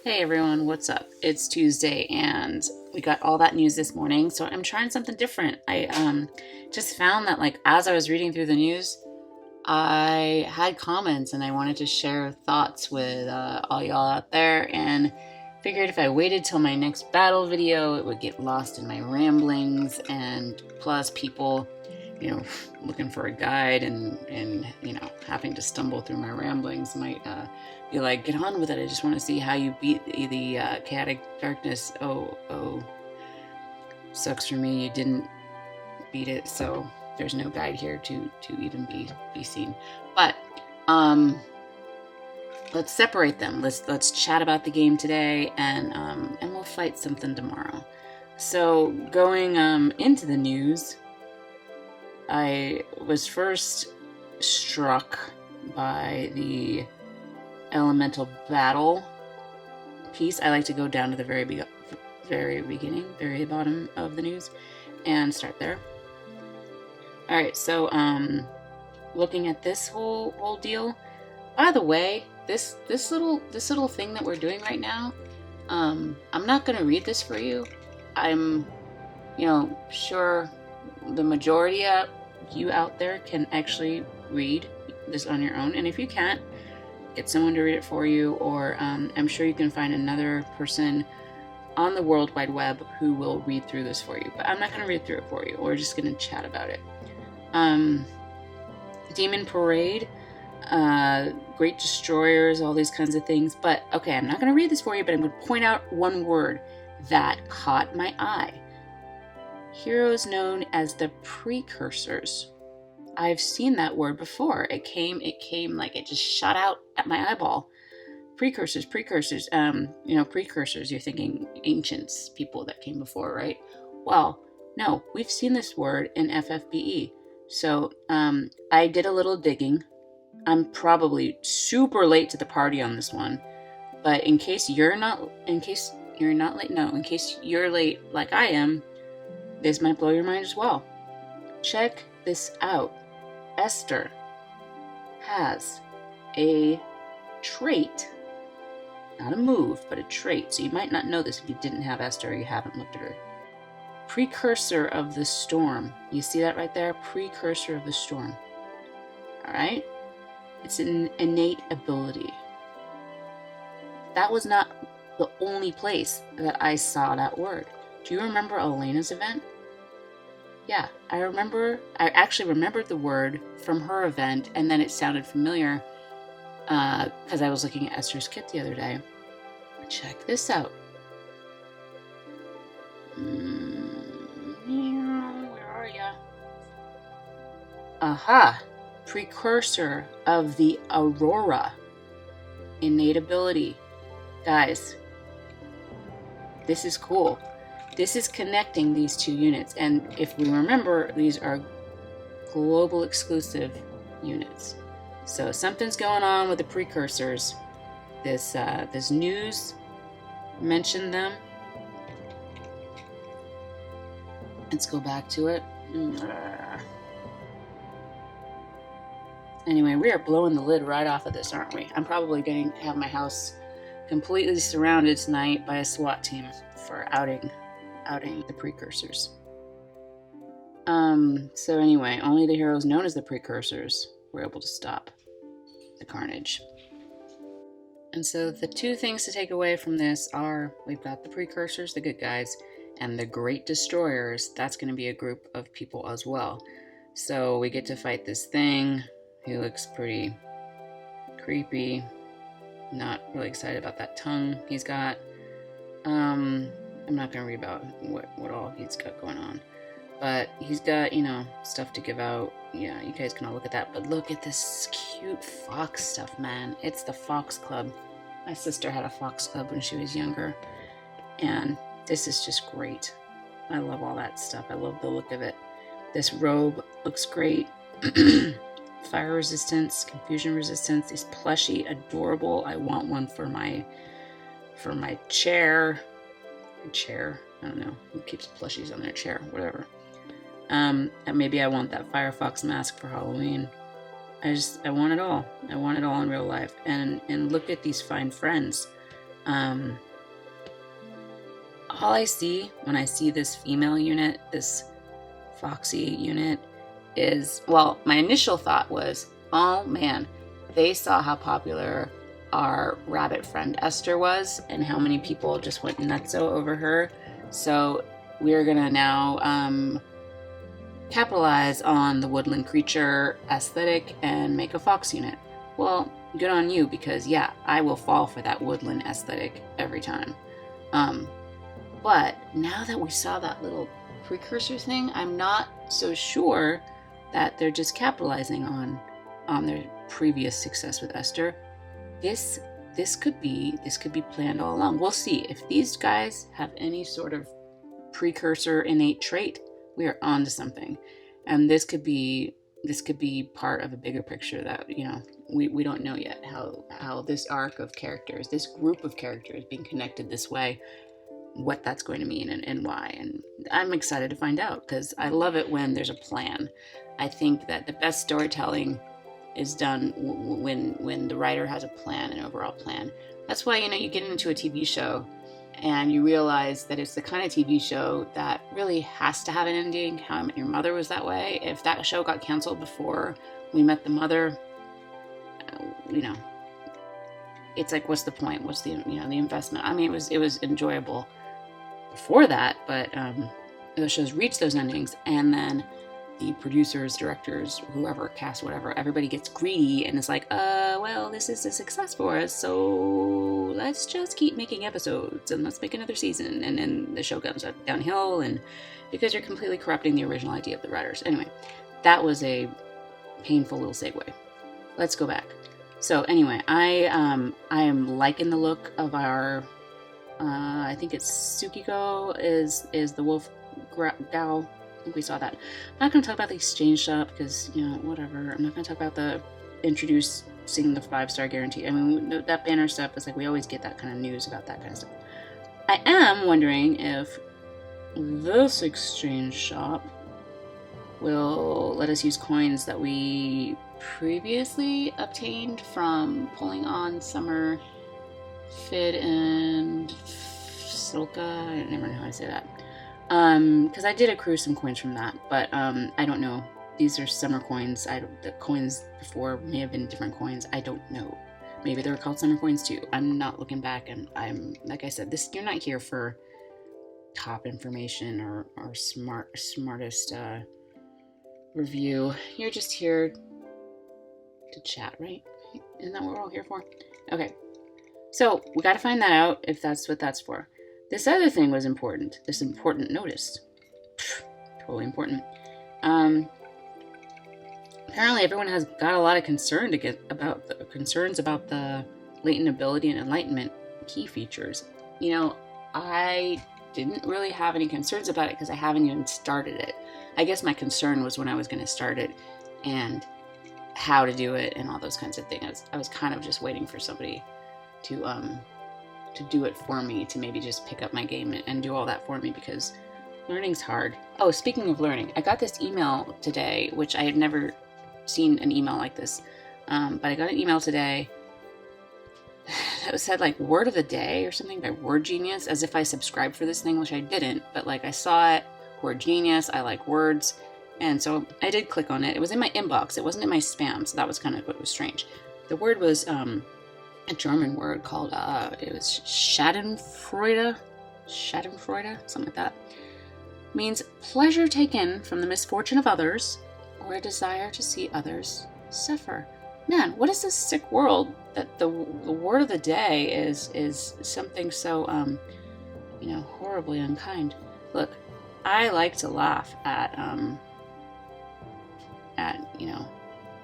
Hey everyone, what's up? It's Tuesday and we got all that news this morning, so I'm trying something different. I just found that as I was reading through the news, I had comments and I wanted to share thoughts with all y'all out there, and figured if I waited till my next battle video, it would get lost in my ramblings, and plus people, looking for a guide and having to stumble through my ramblings might be like, get on with it. I just want to see how you beat the chaotic darkness. Oh, sucks for me. You didn't beat it, so there's no guide here to even be seen. But let's separate them. Let's chat about the game today, and we'll fight something tomorrow. So going into the news, I was first struck by the elemental battle piece. I like to go down to the very beginning, very bottom of the news, and start there. All right, so looking at this whole deal. By the way, this little thing that we're doing right now, I'm not gonna read this for you. I'm, sure the majority of you out there can actually read this on your own, and if you can't, get someone to read it for you, or I'm sure you can find another person on the World Wide Web who will read through this for you. But I'm not going to read through it for you. We're just going to chat about it. Demon Parade, Great Destroyers, all these kinds of things. But okay, I'm not going to read this for you, but I'm going to point out one word that caught my eye. Heroes known as the Precursors. I've seen that word before. It came like it just shot out at my eyeball. Precursors. Precursors, you're thinking ancients, people that came before, right? Well, no, we've seen this word in FFBE. So, I did a little digging. I'm probably super late to the party on this one, but in case you're late like I am, this might blow your mind as well. Check this out. Esther has a trait, not a move, but a trait. So you might not know this if you didn't have Esther or you haven't looked at her. Precursor of the Storm. You see that right there? Precursor of the Storm. All right? It's an innate ability. That was not the only place that I saw that word. Do you remember Elena's event? Yeah, I actually remembered the word from her event, and then it sounded familiar because I was looking at Esther's kit the other day. Check this out. Where are ya? Aha! Precursor of the Aurora. Innate ability. Guys, this is cool. This is connecting these two units, and if we remember, these are global exclusive units. So something's going on with the precursors. This news mentioned them. Let's go back to it. Anyway, we are blowing the lid right off of this, aren't we? I'm probably going to have my house completely surrounded tonight by a SWAT team for outing the precursors. So anyway, only the heroes known as the precursors were able to stop the carnage. And so the two things to take away from this are, we've got the precursors, the good guys, and the great destroyers. That's going to be a group of people as well. So we get to fight this thing. He looks pretty creepy. Not really excited about that tongue he's got. I'm not going to read about what all he's got going on. But he's got, stuff to give out. Yeah, you guys can all look at that. But look at this cute fox stuff, man. It's the Fox Club. My sister had a Fox Club when she was younger. And this is just great. I love all that stuff. I love the look of it. This robe looks great. Fire resistance, confusion resistance. These plushy, adorable. I want one for my chair. I don't know who keeps plushies on their chair, whatever. And maybe I want that Firefox mask for Halloween. I want it all. I want it all in real life. And look at these fine friends. All I see when I see this female unit, this Foxy unit, is, well, my initial thought was, oh man, they saw how popular our rabbit friend Esther was and how many people just went nutso over her. So we're gonna now capitalize on the woodland creature aesthetic and make a fox unit. Well, good on you, because yeah, I will fall for that woodland aesthetic every time. But now that we saw that little precursor thing, I'm not so sure that they're just capitalizing on their previous success with Esther. This could be planned all along. We'll see. If these guys have any sort of precursor innate trait, we are on to something. And this could be part of a bigger picture that, you know, we don't know yet how this arc of characters, this group of characters being connected this way, what that's going to mean and why. And I'm excited to find out, because I love it when there's a plan. I think that the best storytelling is done when the writer has a plan, an overall plan. That's why, you know, you get into a TV show and you realize that it's the kind of TV show that really has to have an ending. How I Met Your Mother was that way. If that show got canceled before We Met the Mother, you know, it's like, what's the point? What's the, you know, the investment? I mean, it was enjoyable before that, but those shows reach those endings, and then the producers, directors, whoever, cast, whatever, everybody gets greedy and it's like, well, this is a success for us, so let's just keep making episodes and let's make another season, and then the show comes downhill, and because you're completely corrupting the original idea of the writers. Anyway, that was a painful little segue. Let's go back. So anyway, I am liking the look of our, I think it's Tsukiko is the wolf gal. I think we saw that. I'm not going to talk about the exchange shop because, you know, whatever. I'm not going to talk about the introducing the 5-star guarantee. I mean, that banner stuff is like, we always get that kind of news about that kind of stuff. I am wondering if this exchange shop will let us use coins that we previously obtained from pulling on Summer, Fid, and Silka. I never know how to say that. Because I did accrue some coins from that, but I don't know. These are summer coins. The coins before may have been different coins. I don't know. Maybe they were called summer coins too. I'm not looking back, and I'm, like I said, you're not here for top information or smartest review. You're just here to chat, right? Isn't that what we're all here for? Okay. So we got to find that out if that's what that's for. This other thing was important. This important notice. Totally important. Apparently everyone has got a lot of concerns about the latent ability and enlightenment key features. You know, I didn't really have any concerns about it because I haven't even started it. I guess my concern was when I was going to start it and how to do it and all those kinds of things. I was kind of just waiting for somebody to do it for me, to maybe just pick up my game and do all that for me, because learning's hard. Oh, speaking of learning, I got this email today, which I had never seen an email like this, but I got an email today that said like word of the day or something by Word Genius, as if I subscribed for this thing, which I didn't, but like I saw it, Word Genius, I like words, and so I did click on it. It was in my inbox, it wasn't in my spam, so that was kind of what was strange. The word was a German word called, it was Schadenfreude, something like that. Means pleasure taken from the misfortune of others, or a desire to see others suffer. Man, what is this sick world that the word of the day is something so, horribly unkind. Look, I like to laugh at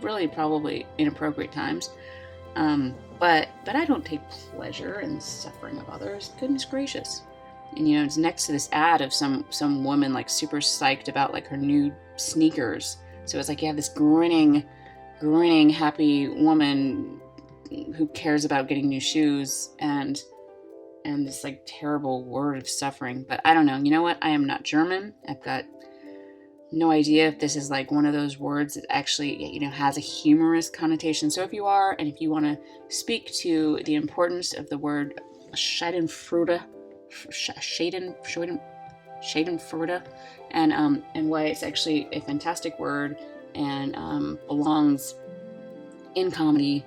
really probably inappropriate times. But I don't take pleasure in the suffering of others. Goodness gracious. And it's next to this ad of some woman like super psyched about like her new sneakers. So it's like you have this grinning happy woman who cares about getting new shoes and this like terrible word of suffering. But I don't know. You know what? I am not German. I've got no idea if this is like one of those words that actually, has a humorous connotation. So if you are, and if you want to speak to the importance of the word Schadenfreude, and why it's actually a fantastic word and belongs in comedy,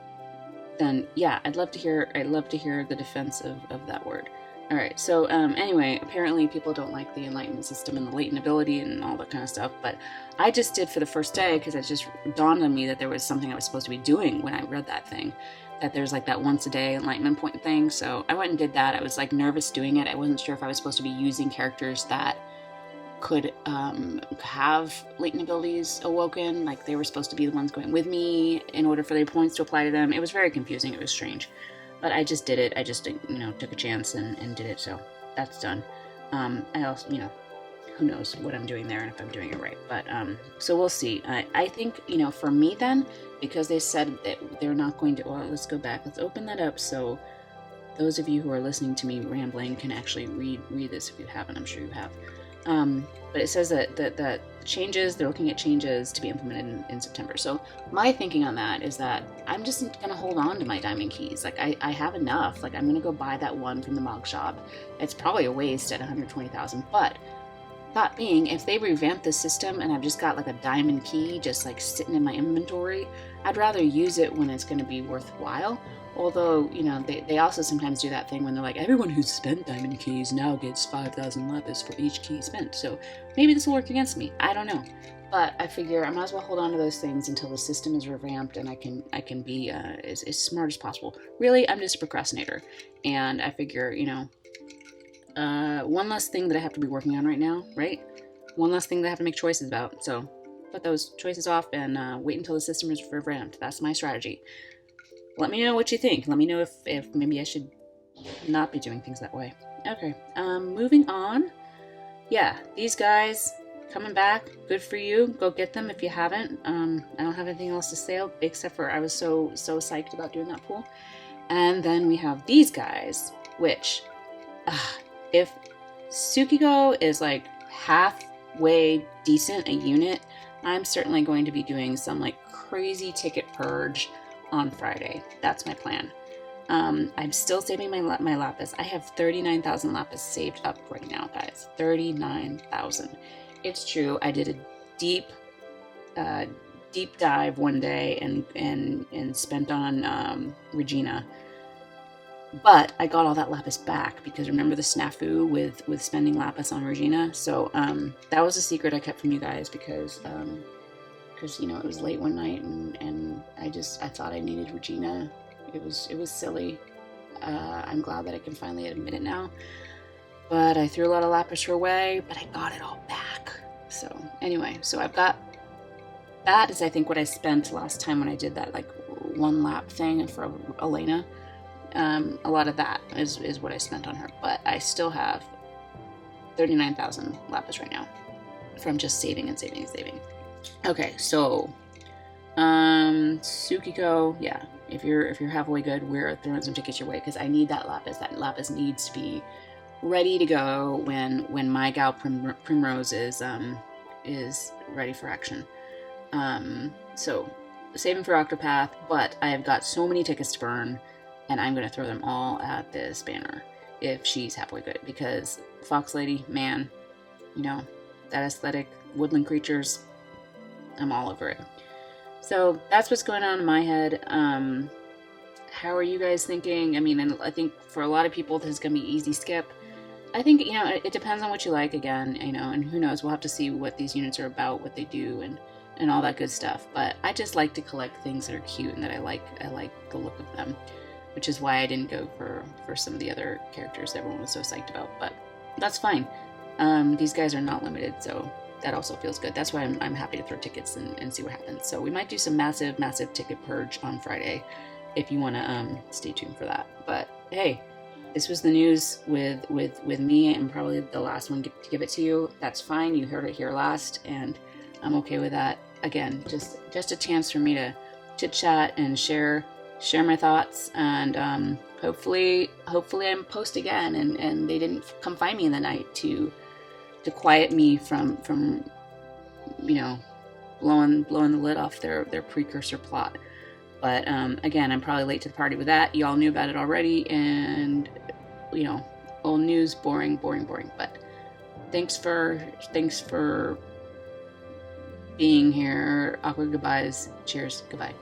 then yeah, I'd love to hear the defense of that word. All right, so anyway, apparently people don't like the enlightenment system and the latent ability and all that kind of stuff, but I just did for the first day because it just dawned on me that there was something I was supposed to be doing when I read that thing, that there's like that once a day enlightenment point thing. So I went and did that. I was like nervous doing it. I wasn't sure if I was supposed to be using characters that could have latent abilities awoken, like they were supposed to be the ones going with me in order for their points to apply to them. It was very confusing. It was strange. But I just did it. I just, took a chance and did it. So that's done. I also, who knows what I'm doing there and if I'm doing it right. But so we'll see. I think, for me then, because they said that they're not going to, well, let's go back. Let's open that up so those of you who are listening to me rambling can actually read this if you haven't. I'm sure you have. But it says that changes, they're looking at changes to be implemented in September. So my thinking on that is that I'm just going to hold on to my diamond keys. Like I have enough. Like I'm going to go buy that one from the mog shop. It's probably a waste at 120,000. But thought being, if they revamp the system and I've just got like a diamond key just like sitting in my inventory, I'd rather use it when it's going to be worthwhile. Although, they also sometimes do that thing when they're like, everyone who's spent diamond keys now gets 5,000 lapis for each key spent. So maybe this will work against me. I don't know. But I figure I might as well hold on to those things until the system is revamped and I can be as smart as possible. Really, I'm just a procrastinator. And I figure, one less thing that I have to be working on right now, right? One less thing that I have to make choices about. So put those choices off and wait until the system is revamped. That's my strategy. Let me know what you think. Let me know if maybe I should not be doing things that way. Okay, moving on. Yeah, these guys coming back. Good for you. Go get them if you haven't. I don't have anything else to say except for I was so psyched about doing that pool. And then we have these guys, which, if Tsukiko is like halfway decent a unit, I'm certainly going to be doing some like crazy ticket purge on Friday. That's my plan. I'm still saving my lapis. I have 39,000 lapis saved up right now, guys. 39,000. It's true. I did a deep dive one day and spent on Regina, but I got all that lapis back because remember the snafu with spending lapis on Regina. So that was a secret I kept from you guys because it was late one night and I thought I needed Regina. It was silly. I'm glad that I can finally admit it now. But I threw a lot of lapis her way, but I got it all back. So anyway, so I've got, that is I think what I spent last time when I did that like one lap thing for Elena. A lot of that is what I spent on her, but I still have 39,000 lapis right now from just saving and saving and saving. Okay, so Tsukiko, yeah, if you're halfway good, we're throwing some tickets your way because I need that lapis. That lapis needs to be ready to go when my gal Primrose is ready for action. So saving for Octopath, but I have got so many tickets to burn, and I'm going to throw them all at this banner if she's halfway good because Fox Lady, man, that aesthetic, woodland creatures, I'm all over it. So that's what's going on in my head. How are you guys thinking? I mean, and I think for a lot of people, this is going to be easy skip. I think, it depends on what you like again, and who knows, we'll have to see what these units are about, what they do, and all that good stuff. But I just like to collect things that are cute and that I like the look of them, which is why I didn't go for some of the other characters that everyone was so psyched about. But that's fine. These guys are not limited, so that also feels good. That's why I'm happy to throw tickets and see what happens. So we might do some massive ticket purge on Friday if you want to stay tuned for that. But hey, this was the news with me. I'm probably the last one to give it to you. That's fine. You heard it here last, and I'm okay with that. Again, just a chance for me to chit chat and share my thoughts, and hopefully I'm post again, and they didn't come find me in the night to quiet me from blowing the lid off their Precursor Plot. But again, I'm probably late to the party with that. Y'all knew about it already, and old news, boring. But thanks for being here. Awkward goodbyes. Cheers. Goodbye.